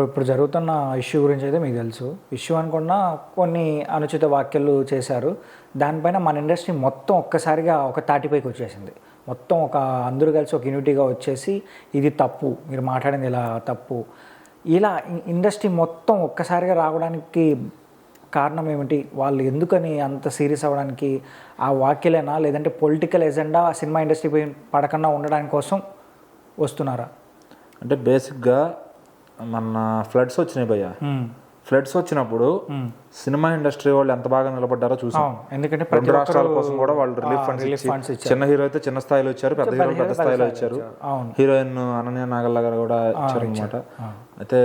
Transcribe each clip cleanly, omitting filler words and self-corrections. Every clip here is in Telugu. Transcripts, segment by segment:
ఇప్పుడు జరుగుతున్న ఇష్యూ గురించి అయితే మీకు తెలుసు. ఇష్యూ అనుకున్నా కొన్ని అనుచిత వ్యాఖ్యలు చేశారు. దానిపైన మన ఇండస్ట్రీ మొత్తం ఒక్కసారిగా ఒక తాటిపైకి వచ్చేసింది. మొత్తం అందరూ కలిసి ఒక యూనిటీగా వచ్చేసి ఇది తప్పు, మీరు మాట్లాడింది ఇలా తప్పు, ఇలా ఇండస్ట్రీ మొత్తం ఒక్కసారిగా రావడానికి కారణం ఏమిటి? వాళ్ళు ఎందుకని అంత సీరియస్ అవ్వడానికి? ఆ వ్యాఖ్యలేనా, లేదంటే పొలిటికల్ ఎజెండా సినిమా ఇండస్ట్రీ పడకుండా ఉండడానికి కోసం వస్తున్నారా? అంటే బేసిక్గా మన ఫ్లడ్స్ వచ్చినాయి భయ్య. ఫ్లడ్స్ వచ్చినప్పుడు సినిమా ఇండస్ట్రీ వాళ్ళు ఎంత బాగా నిలబడ్డారో చూసాం. ఎందుకంటే రెండు రాష్ట్రాల కోసం కూడా వాళ్ళు రిలీఫ్ ఫండ్స్ ఇచ్చారు. చిన్న హీరో అయితే చిన్న స్థాయిలో ఇచ్చారు, పెద్ద హీరో పెద్ద స్థాయిలో ఇచ్చారు. హీరోయిన్ అనన్య నాగల్ల గారు కూడా ఇచ్చారు అనమాట. అయితే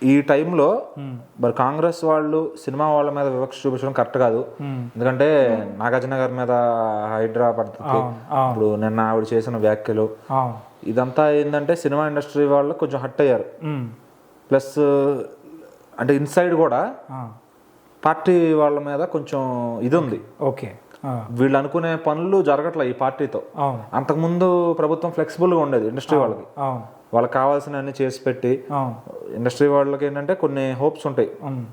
ఈ టైంలో మరి కాంగ్రెస్ వాళ్ళు సినిమా వాళ్ళ మీద వివక్ష చూపించడం కరెక్ట్ కాదు. ఎందుకంటే నాగార్జున గారి మీద హైడ్రా పడుతుంది, ఇప్పుడు నిన్న ఆవిడ చేసిన వ్యాఖ్యలు, ఇదంతా ఏంటంటే సినిమా ఇండస్ట్రీ వాళ్ళు కొంచెం హట్ అయ్యారు. ప్లస్ అంటే ఇన్సైడ్ కూడా పార్టీ వాళ్ళ మీద కొంచెం ఇది ఉంది. ఓకే, వీళ్ళు అనుకునే పనులు జరగట్లే ఈ పార్టీతో. అంతకుముందు ప్రభుత్వం ఫ్లెక్సిబుల్గా ఉండేది ఇండస్ట్రీ వాళ్ళకి, వాళ్ళకి కావాల్సినవన్నీ చేసి పెట్టి. ఇండస్ట్రీ వాళ్ళకి ఏంటంటే కొన్ని హోప్స్ ఉంటాయి,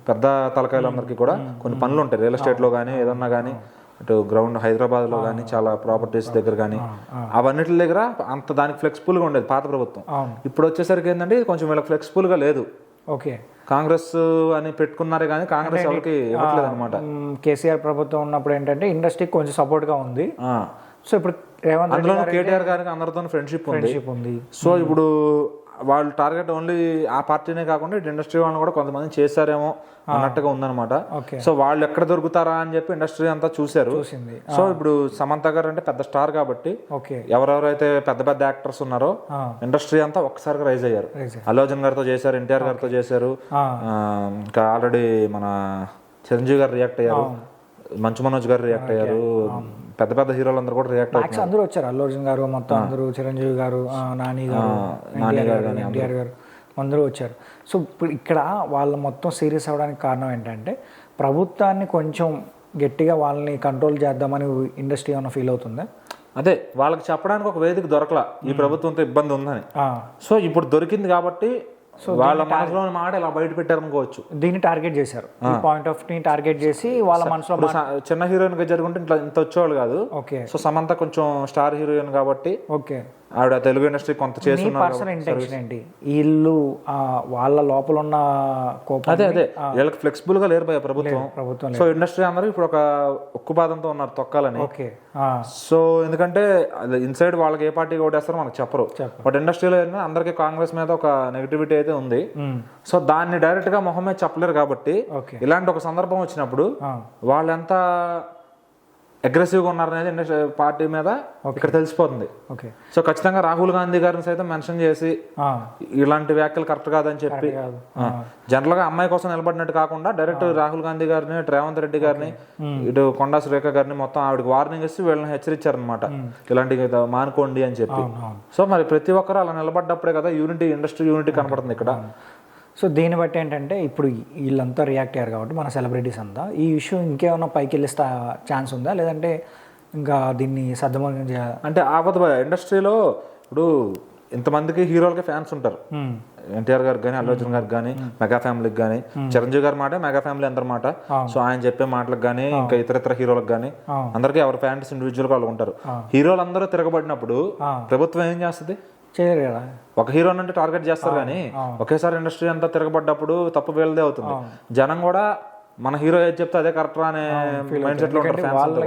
పెద్ద తలకాయలందరికీ కూడా కొన్ని పనులు ఉంటాయి రియల్ ఎస్టేట్లో కానీ ఏదన్నా కానీ, అటు గ్రౌండ్ హైదరాబాద్లో కానీ చాలా ప్రాపర్టీస్ దగ్గర కానీ అవన్నిటి దగ్గర అంత దానికి ఫ్లెక్సిబుల్గా ఉండేది పాత ప్రభుత్వం. ఇప్పుడు వచ్చేసరికి ఏంటంటే కొంచెం వీళ్ళకి ఫ్లెక్సిబుల్గా లేదు. ఓకే, కాంగ్రెస్ అని పెట్టుకున్నారే కానీ కాంగ్రెస్ వాళ్ళకి ఇవ్వట్లేదు అనమాట. కేసీఆర్ ప్రభుత్వం ఉన్నప్పుడు ఏంటంటే ఇండస్ట్రీకి కొంచెం సపోర్ట్గా ఉంది. సో ఇప్పుడు రేవంత్ అందులో కేటీఆర్ గారికి అందరితో ఫ్రెండ్షిప్ ఉంది. సో ఇప్పుడు వాళ్ళు టార్గెట్ ఓన్లీ ఆ పార్టీనే కాకుండా ఇటు ఇండస్ట్రీ వాళ్ళని కూడా కొంతమంది చేశారేమో అన్నట్టుగా ఉందన్నమాట. సో వాళ్ళు ఎక్కడ దొరుకుతారా అని చెప్పి ఇండస్ట్రీ అంతా చూశారు. సో ఇప్పుడు సమంత గారు అంటే పెద్ద స్టార్ కాబట్టి ఎవరెవరైతే పెద్ద పెద్ద యాక్టర్స్ ఉన్నారో ఇండస్ట్రీ అంతా ఒక్కసారిగా రైజ్ అయ్యారు. అల్లు అర్జున్ గారితో చేశారు, ఎన్టీఆర్ గారితో చేశారు, ఇంకా ఆల్రెడీ మన చిరంజీవి గారు రియాక్ట్ అయ్యారు, మంచు మనోజ్ గారు రియాక్ట్ అయ్యారు, పెద్ద పెద్ద హీరోలు అందరూ కూడా రియాక్ట్ అయ్యారు. అందరూ వచ్చారు, అల్లు అర్జున్ గారు మొత్తం అందరూ, చిరంజీవి గారు, నాని గారు, ఎన్టీఆర్ గారు అందరూ వచ్చారు. సో ఇప్పుడు ఇక్కడ వాళ్ళు మొత్తం సీరియస్ అవ్వడానికి కారణం ఏంటంటే ప్రభుత్వాన్ని కొంచెం గట్టిగా వాళ్ళని కంట్రోల్ చేద్దామని ఇండస్ట్రీ ఏమైనా ఫీల్ అవుతుందా? అదే వాళ్ళకి చెప్పడానికి ఒక వేదిక దొరకలా ఈ ప్రభుత్వంతో ఇబ్బంది ఉందని. సో ఇప్పుడు దొరికింది కాబట్టి వాళ్ళ మనసులోని మాట ఇలా బయట పెట్టారనుకోవచ్చు. దీన్ని టార్గెట్ చేశారు, పాయింట్ ఆఫ్ ని టార్గెట్ చేసి వాళ్ళ మనసులో. చిన్న హీరోయిన్ గా జరుగుంటే ఇంత వచ్చేవాళ్ళు కాదు. ఓకే, సో సమంత కొంచెం స్టార్ హీరోయిన్ కాబట్టి ఓకే ఆవిడ తెలుగు ఇండస్ట్రీ కొంత చేసి. పర్సనల్ ఇంటెన్షన్ ఏంటి? వీళ్ళు వాళ్ళ లోపల ఉన్న కోపం. అదే వీళ్ళకి ఫ్లెక్సిబుల్ గా లేరు ప్రభుత్వం. సో ఇండస్ట్రీ అందరూ ఇప్పుడు ఒక ఉక్కుపాదంతో ఉన్నారు తొక్కాలని. ఓకే, సో ఎందుకంటే ఇన్సైడ్ వాళ్ళకి ఏ పార్టీ ఓటేస్తారో మనకు చెప్పరు. బట్ ఇండస్ట్రీలో అందరికీ కాంగ్రెస్ మీద ఒక నెగిటివిటీ అయితే ఉంది. సో దాన్ని డైరెక్ట్ గా మొహం మీద చెప్పలేరు కాబట్టి ఇలాంటి ఒక సందర్భం వచ్చినప్పుడు వాళ్ళెంత అగ్రెసివ్గా ఉన్నారనేది ఇండస్ట్రీ పార్టీ మీద ఇక్కడ తెలిసిపోతుంది. సో ఖచ్చితంగా రాహుల్ గాంధీ గారిని సైతం మెన్షన్ చేసి ఇలాంటి వ్యాఖ్యలు కరెక్ట్ కాదని చెప్పి, జనరల్ గా అమ్మాయి కోసం నిలబడినట్టు కాకుండా డైరెక్ట్ రాహుల్ గాంధీ గారిని, రేవంత్ రెడ్డి గారిని, ఇటు కొండా సురేఖ గారిని మొత్తం ఆవిడకి వార్నింగ్ ఇచ్చి వీళ్ళని హెచ్చరించారనమాట, ఇలాంటి మానుకోండి అని చెప్పి. సో మరి ప్రతి ఒక్కరు అలా నిలబడ్డప్పుడే కదా యూనిటీ, ఇండస్ట్రీ యూనిటీ కనపడుతుంది ఇక్కడ. సో దీన్ని బట్టి ఏంటంటే ఇప్పుడు వీళ్ళంతా రియాక్ట్ అయ్యారు కాబట్టి మన సెలబ్రిటీస్ అంతా ఈ ఇష్యూ ఇంకేమన్నా పైకి వెళ్ళిస్తా ఛాన్స్ ఉందా, లేదంటే ఇంకా దీన్ని సర్దుమణం చేయాలి అంటే ఆపద ఇండస్ట్రీలో? ఇప్పుడు ఇంతమందికి హీరోలకి ఫ్యాన్స్ ఉంటారు. ఎన్టీఆర్ గారికి కానీ, అల్లు అర్జున్ గారికి కానీ, మెగా ఫ్యామిలీకి కానీ, చిరంజీవి గారి మాట మెగా ఫ్యామిలీ అందరి మాట. సో ఆయన చెప్పే మాటలకు కానీ, ఇంకా ఇతర హీరోలకు కానీ అందరికీ ఎవరి ఫ్యాన్స్ ఇండివిజువల్ గా వాళ్ళు ఉంటారు. హీరోలు అందరూ తిరగబడినప్పుడు ప్రభుత్వం ఏం చేస్తుంది? చేయరు కదా. ఒక హీరో అంటే టార్గెట్ చేస్తారు కానీ ఒకేసారి ఇండస్ట్రీ అంతా తిరగబడ్డప్పుడు తప్పు వీళ్ళదే అవుతుంది. జనం కూడా మన హీరో ఏది చెప్తే అదే కరెక్ట్ రా అనే మైండ్ సెట్ లో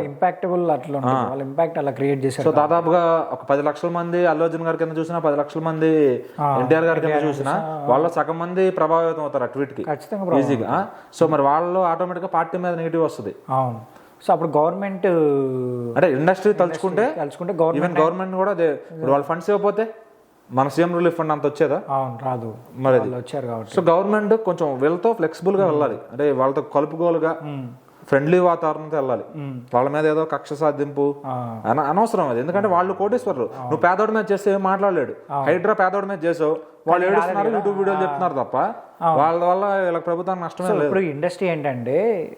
ఇంపాక్టబుల్ అట్లా వాళ్ళ ఇంపాక్ట్ అలా క్రియేట్ చేశారు. సో దాదాపుగా ఒక 10 లక్షల మంది అల్లు అర్జున్ గారి కింద చూసినా, 10 లక్షల మంది ఎన్టీఆర్ గారి కింద చూసినా వాళ్ళ సగం మంది ప్రభావితం అవుతారు ఆ ట్వీట్ కి ఈజీగా. సో మరి వాళ్ళు ఆటోమేటిక్ గా పార్టీ మీద నెగిటివ్ వస్తుంది. సో అప్పుడు గవర్నమెంట్ అంటే ఇండస్ట్రీ తలుచుకుంటే గవర్నమెంట్ కూడా వాళ్ళ ఫండ్స్ ఇవ్వకపోతే మన సీఎం రిలీఫ్ ఫండ్ అంత వచ్చేదా? రాదు. మరి వచ్చారు కాబట్టి సో గవర్నమెంట్ కొంచెం వీళ్ళతో ఫ్లెక్సిబుల్ గా వెళ్ళాలి, అంటే వాళ్ళతో కలుపుగోలుగా ఫ్రెండ్లీ వాతావరణంతో వెళ్ళాలి. వాళ్ళ మీద ఏదో కక్ష సాధింపు అనవసరం అది. ఎందుకంటే వాళ్ళు కోటేశ్వరులు. నువ్వు పేదోడి మీద చేస్తే ఏం మాట్లాడలేడు. హైడ్రా పేదోడి మీద చేసావు, వాళ్ళు ఏడుస్తున్నారు, యూట్యూబ్ వీడియోలు చెప్తున్నారు తప్ప వాళ్ళ వల్ల వీళ్ళకి ప్రభుత్వానికి నష్టమే లేదు. ఇప్పుడు ఇండస్ట్రీ ఏంటంటే,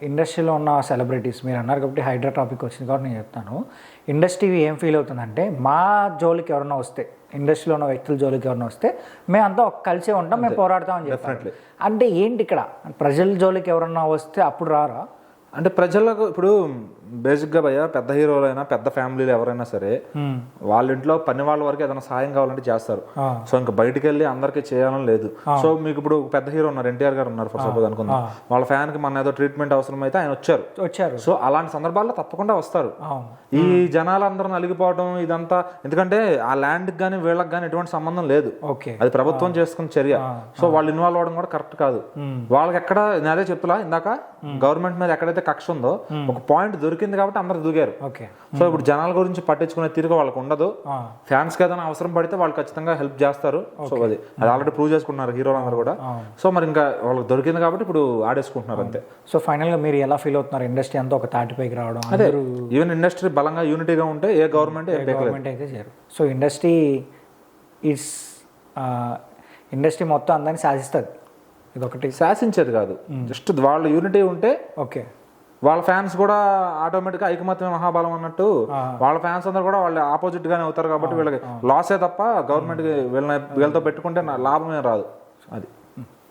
ఇండస్ట్రీలో ఉన్న సెలబ్రిటీస్ మీరు అన్నారు కాబట్టి హైడ్రా టాపిక్ వచ్చింది కాబట్టి నేను చెప్తాను. ఇండస్ట్రీ ఏం ఫీల్ అవుతుందంటే, మా జోలికి ఎవరన్నా వస్తే, ఇండస్ట్రీలో ఉన్న వ్యక్తుల జోలికి ఎవరైనా వస్తే మేమంతా కలిసే ఉంటాం, మేము పోరాడతామని చెప్పి. అంటే ఏంటి ఇక్కడ ప్రజల జోలికి ఎవరన్నా వస్తే అప్పుడు రారా? అంటే ప్రజలకు ఇప్పుడు బేసిక్గా భయ్య పెద్ద హీరోలైనా పెద్ద ఫ్యామిలీలు ఎవరైనా సరే వాళ్ళ ఇంట్లో పని వాళ్ళ వరకు ఏదైనా సాయం కావాలంటే చేస్తారు. సో ఇంకా బయటికి వెళ్ళి అందరికీ చేయాలని లేదు. సో మీకు ఇప్పుడు పెద్ద హీరో ఉన్నారు, ఎన్టీఆర్ గారు ఉన్నారు ఫర్ సపోజ్ అనుకుందాం. వాళ్ళ ఫ్యాన్ కి మన ఏదో ట్రీట్మెంట్ అవసరం అయితే ఆయన వచ్చారు. సో అలాంటి సందర్భాల్లో తప్పకుండా వస్తారు. ఈ జనాలందరూ నలిగిపోవడం ఇదంతా ఎందుకంటే ఆ ల్యాండ్ కానీ వీళ్ళకి కానీ ఎటువంటి సంబంధం లేదు. అది ప్రభుత్వం చేసుకున్న చర్య. సో వాళ్ళు ఇన్వాల్వ్ అవడం కూడా కరెక్ట్ కాదు. వాళ్ళకి ఎక్కడ నేను అదే చెప్తున్నా ఇందాక, గవర్నమెంట్ మీద ఎక్కడైతే కక్ష ఉందో ఒక పాయింట్ దొరికింది కాబట్టి అందరు దిగారు. సో ఇప్పుడు జనాల గురించి పట్టించుకునే తీరుగా వాళ్ళకి ఉండదు. ఫ్యాన్స్ కి ఏదైనా అవసరం పడితే వాళ్ళు ఖచ్చితంగా హెల్ప్ చేస్తారు. సో అది ఆల్రెడీ ప్రూవ్ చేసుకుంటున్నారు హీరోలు అందరూ కూడా. సో మరి ఇంకా వాళ్ళకి దొరికింది కాబట్టి ఇప్పుడు ఆడేసుకుంటున్నారు అంతే. సో ఫైనల్ గా మీరు ఎలా ఫీల్ అవుతున్నారు? ఇండస్ట్రీ అంతా ఒక తాటిపైకి రావడం, అదే ఈవెన్ ఇండస్ట్రీ బలంగా యూనిటీగా ఉంటే ఏ గవర్నమెంట్ అయితే చేయరు. సో ఇండస్ట్రీ మొత్తం అందరినీ శాసిస్తుంది. ఇదొకటి శాసించేది కాదు, జస్ట్ వాళ్ళ యూనిటీ ఉంటే వాళ్ళ ఫ్యాన్స్ కూడా ఆటోమేటిక్ గా ఐకమత్యమే మహాబలం అన్నట్టు వాళ్ళ ఫ్యాన్స్ అందరూ కూడా వాళ్ళు ఆపోజిట్ గానే అవుతారు. కాబట్టి వీళ్ళకి లాసే తప్ప గవర్నమెంట్ కి వీళ్ళతో పెట్టుకుంటే లాభమే రాదు. అది